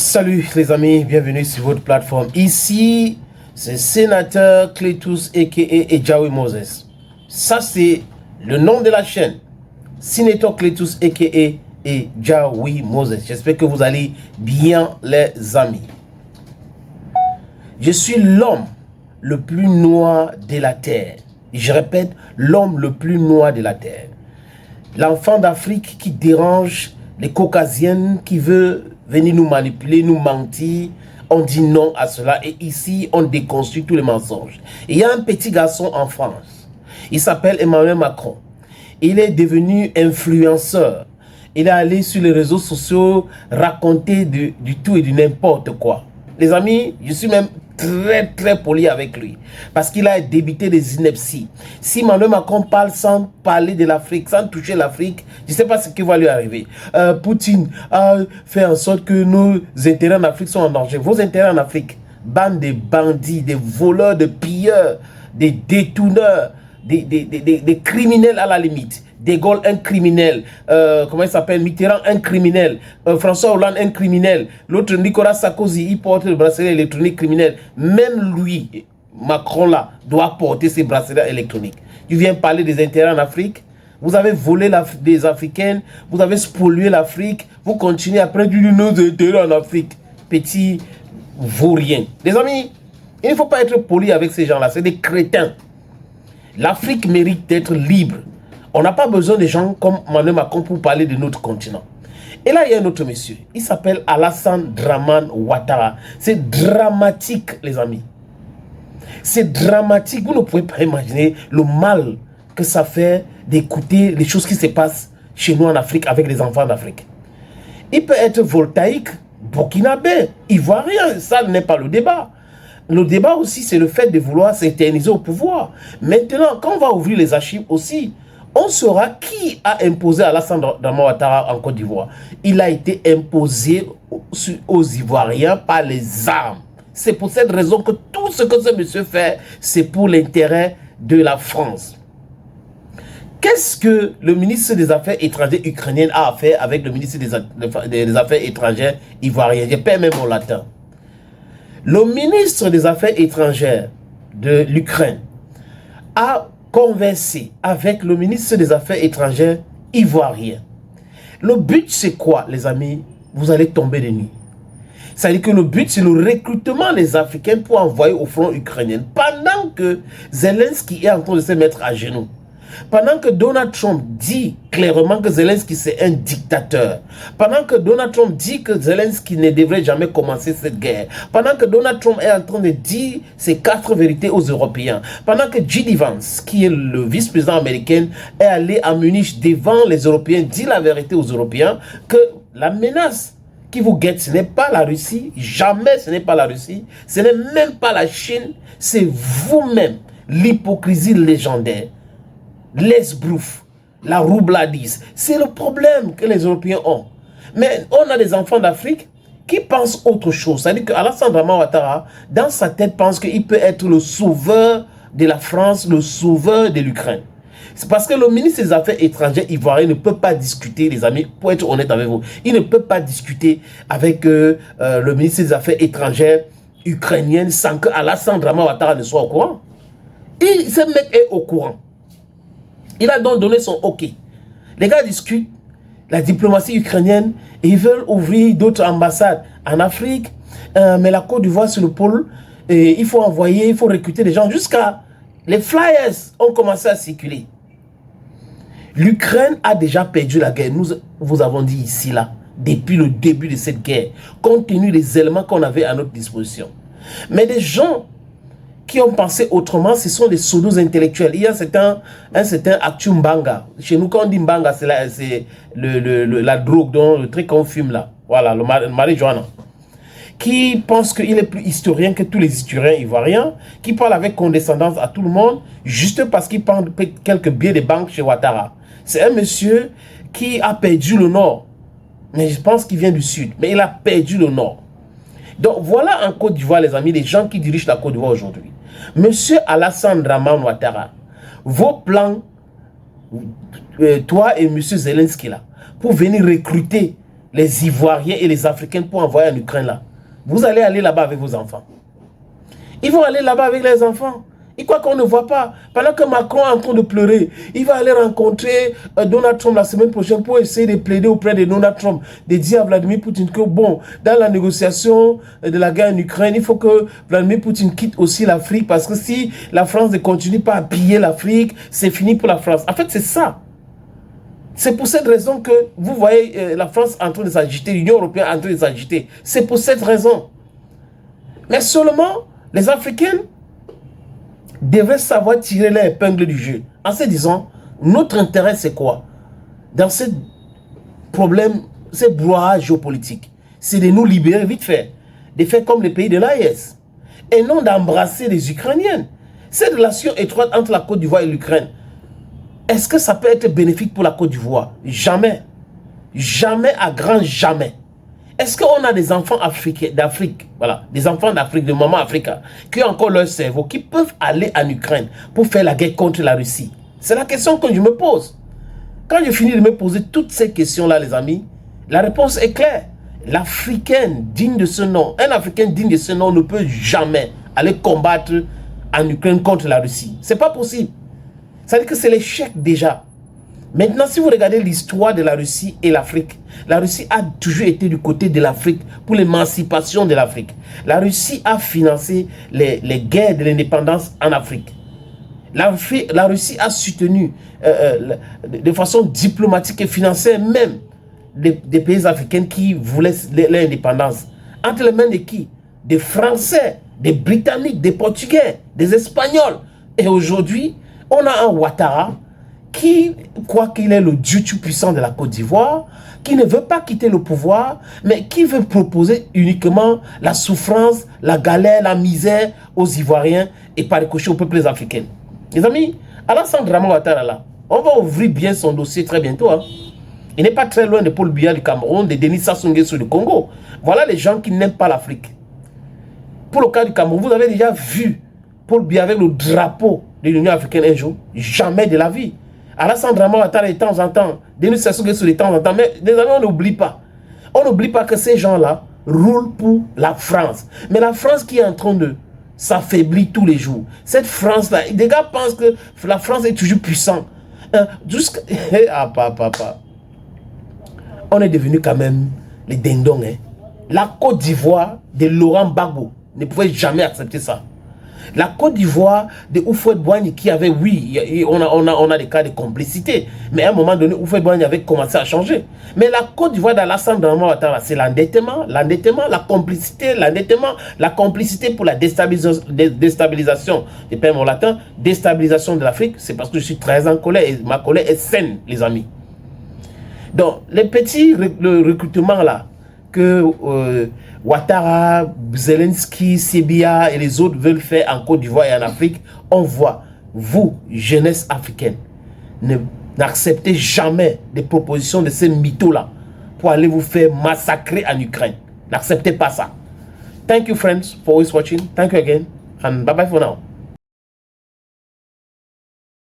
Salut les amis, bienvenue sur votre plateforme. Ici, c'est Sénateur Cletus aka Ejawi Moses. Ça, c'est le nom de la chaîne. Sénateur Cletus aka Ejawi Moses. J'espère que vous allez bien les amis. Je suis l'homme le plus noir de la terre. Je répète, l'homme le plus noir de la terre. L'enfant d'Afrique qui dérange les caucasiennes, qui veut venir nous manipuler, nous mentir. On dit non à cela et ici, on déconstruit tous les mensonges. Et il y a un petit garçon en France. Il s'appelle Emmanuel Macron. Il est devenu influenceur. Il est allé sur les réseaux sociaux raconter du tout et du n'importe quoi. Les amis, je suis même très poli avec lui. Parce qu'il a débité des inepties. Si Emmanuel Macron parle sans parler de l'Afrique, sans toucher l'Afrique, je ne sais pas ce qui va lui arriver. Poutine a fait en sorte que nos intérêts en Afrique sont en danger. Vos intérêts en Afrique, bande de bandits, des voleurs, de pilleurs, des détourneurs, des criminels à la limite. De Gaulle, un criminel. Comment il s'appelle? Mitterrand, un criminel. François Hollande, un criminel. L'autre, Nicolas Sarkozy, il porte le bracelet électronique criminel. Même lui, Macron là, doit porter ses bracelets électroniques. Tu viens parler des intérêts en Afrique. Vous avez volé des Africaines. Vous avez spolié l'Afrique. Vous continuez après du nos intérêts en Afrique. Petit vaurien. Les amis, il ne faut pas être poli avec ces gens-là. C'est des crétins. L'Afrique mérite d'être libre. On n'a pas besoin de gens comme Emmanuel Macron pour parler de notre continent. Et là, il y a un autre monsieur. Il s'appelle Alassane Dramane Ouattara. C'est dramatique, les amis. C'est dramatique. Vous ne pouvez pas imaginer le mal que ça fait d'écouter les choses qui se passent chez nous en Afrique avec les enfants d'Afrique. Il peut être voltaïque, burkinabé, ivoirien. Ça n'est pas le débat. Le débat aussi, c'est le fait de vouloir s'éterniser au pouvoir. Maintenant, quand on va ouvrir les archives aussi, on saura qui a imposé Alassane Dramane Ouattara en Côte d'Ivoire. Il a été imposé aux Ivoiriens par les armes. C'est pour cette raison que tout ce que ce monsieur fait, c'est pour l'intérêt de la France. Qu'est-ce que le ministre des Affaires étrangères ukrainien a fait avec le ministre des Affaires étrangères ivoirien? Je perds même mon latin. Le ministre des Affaires étrangères de l'Ukraine a conversé avec le ministre des Affaires étrangères ivoirien. Le but, c'est quoi, les amis? Vous allez tomber de nuit. C'est-à-dire que le but, c'est le recrutement des Africains pour envoyer au front ukrainien. Pendant que Zelensky est en train de se mettre à genoux. Pendant que Donald Trump dit clairement que Zelensky c'est un dictateur. Pendant que Donald Trump dit que Zelensky ne devrait jamais commencer cette guerre. Pendant que Donald Trump est en train de dire ses 4 vérités aux Européens. Pendant que J.D. Vance, qui est le vice-président américain, est allé à Munich devant les Européens, dit la vérité aux Européens que la menace qui vous guette, ce n'est pas la Russie. Jamais ce n'est pas la Russie. Ce n'est même pas la Chine. C'est vous-même. L'hypocrisie légendaire. L'esbrouf, la roubladise, c'est le problème que les Européens ont. Mais on a des enfants d'Afrique qui pensent autre chose. C'est-à-dire qu'Alassane Dramane Ouattara, dans sa tête, pense qu'il peut être le sauveur de la France, le sauveur de l'Ukraine. C'est parce que le ministre des Affaires étrangères ivoirien ne peut pas discuter, les amis, pour être honnête avec vous, il ne peut pas discuter avec le ministre des Affaires étrangères ukrainienne sans que Alassane Dramane Ouattara ne soit au courant. Et ce mec est au courant. Il a donc donné son OK. Les gars discutent, la diplomatie ukrainienne, et ils veulent ouvrir d'autres ambassades en Afrique, mais la Côte d'Ivoire sur le pôle, et il faut envoyer, il faut recruter des gens, jusqu'à les flyers ont commencé à circuler. L'Ukraine a déjà perdu la guerre, nous vous avons dit ici, là, depuis le début de cette guerre, compte tenu des éléments qu'on avait à notre disposition. Mais des gens qui ont pensé autrement, ce sont des pseudos intellectuels. Il y a un certain Actu Mbanga. Chez nous, quand on dit Mbanga, c'est la drogue, donc, le truc qu'on fume là. Voilà, le marijuana. Qui pense qu'il est plus historien que tous les historiens ivoiriens, qui parle avec condescendance à tout le monde, juste parce qu'il prend quelques billets de banque chez Ouattara. C'est un monsieur qui a perdu le Nord. Mais je pense qu'il vient du Sud. Mais il a perdu le Nord. Donc voilà en Côte d'Ivoire, les amis, les gens qui dirigent la Côte d'Ivoire aujourd'hui. Monsieur Alassane Dramane Ouattara, vos plans, toi et monsieur Zelensky là, pour venir recruter les Ivoiriens et les Africains pour envoyer en Ukraine là. Vous allez aller là-bas avec vos enfants. Ils vont aller là-bas avec les enfants. Et quoi qu'on ne voit pas, pendant que Macron est en train de pleurer, il va aller rencontrer Donald Trump la semaine prochaine pour essayer de plaider auprès de Donald Trump, de dire à Vladimir Poutine que bon, dans la négociation de la guerre en Ukraine, il faut que Vladimir Poutine quitte aussi l'Afrique parce que si la France ne continue pas à piller l'Afrique, c'est fini pour la France. En fait, c'est ça. C'est pour cette raison que vous voyez la France en train de s'agiter, l'Union européenne en train de s'agiter. C'est pour cette raison. Mais seulement, les Africains devraient savoir tirer leur épingle du jeu. En se disant, notre intérêt c'est quoi? Dans ce problème, ce brouhaha géopolitique, c'est de nous libérer vite fait, de faire comme les pays de l'AES, et non d'embrasser les Ukrainiennes. Cette relation étroite entre la Côte d'Ivoire et l'Ukraine, est-ce que ça peut être bénéfique pour la Côte d'Ivoire? Jamais. Jamais à grand jamais. Est-ce qu'on a des enfants d'Afrique, voilà, des enfants d'Afrique, de maman africaine, qui ont encore leur cerveau, qui peuvent aller en Ukraine pour faire la guerre contre la Russie? C'est la question que je me pose. Quand je finis de me poser toutes ces questions-là, les amis, la réponse est claire. L'Africain digne de ce nom, un Africain digne de ce nom ne peut jamais aller combattre en Ukraine contre la Russie. C'est pas possible. Ça veut dire que c'est l'échec déjà. Maintenant, si vous regardez l'histoire de la Russie et l'Afrique, la Russie a toujours été du côté de l'Afrique pour l'émancipation de l'Afrique. La Russie a financé les guerres de l'indépendance en Afrique. La Russie a soutenu de façon diplomatique et financière même des pays africains qui voulaient l'indépendance. Entre les mains de qui? Des Français, des Britanniques, des Portugais, des Espagnols. Et aujourd'hui, on a un Ouattara qui croit qu'il est le dieu tout puissant de la Côte d'Ivoire, qui ne veut pas quitter le pouvoir, mais qui veut proposer uniquement la souffrance, la galère, la misère aux Ivoiriens et par ricochet aux peuples africains. Les amis, Alassane Dramane Ouattara là, on va ouvrir bien son dossier très bientôt. Hein. Il n'est pas très loin de Paul Biya du Cameroun, de Denis Sassou Nguesso du Congo. Voilà les gens qui n'aiment pas l'Afrique. Pour le cas du Cameroun, vous avez déjà vu Paul Biya avec le drapeau de l'Union africaine un jour? Jamais de la vie. Alassane Dramane Ouattara de temps en temps, Denis Sassou Nguesso de temps en temps, mais les amis, on n'oublie pas. On n'oublie pas que ces gens-là roulent pour la France. Mais la France qui est en train de s'affaiblir tous les jours. Cette France-là, les gars pensent que la France est toujours puissante. Ah, papa. On est devenu quand même les dindons. Hein. La Côte d'Ivoire de Laurent Gbagbo ne pouvait jamais accepter ça. La Côte d'Ivoire de Houphouët-Boigny qui avait, oui, on a des cas de complicité. Mais à un moment donné, Houphouët-Boigny avait commencé à changer. Mais la Côte d'Ivoire d'Alassane Dramane Ouattara, c'est l'endettement, la complicité, la complicité pour la déstabilisation. Je perds mon latin, déstabilisation de l'Afrique, c'est parce que je suis très en colère et ma colère est saine, les amis. Donc, les petits recrutements là, que Ouattara, Zelensky, Sébia et les autres veulent faire en Côte d'Ivoire et en Afrique, on voit, vous, jeunesse africaine, n'acceptez jamais des propositions de ces mythos-là pour aller vous faire massacrer en Ukraine. N'acceptez pas ça. Thank you, friends, for always watching. Thank you again, and bye-bye for now.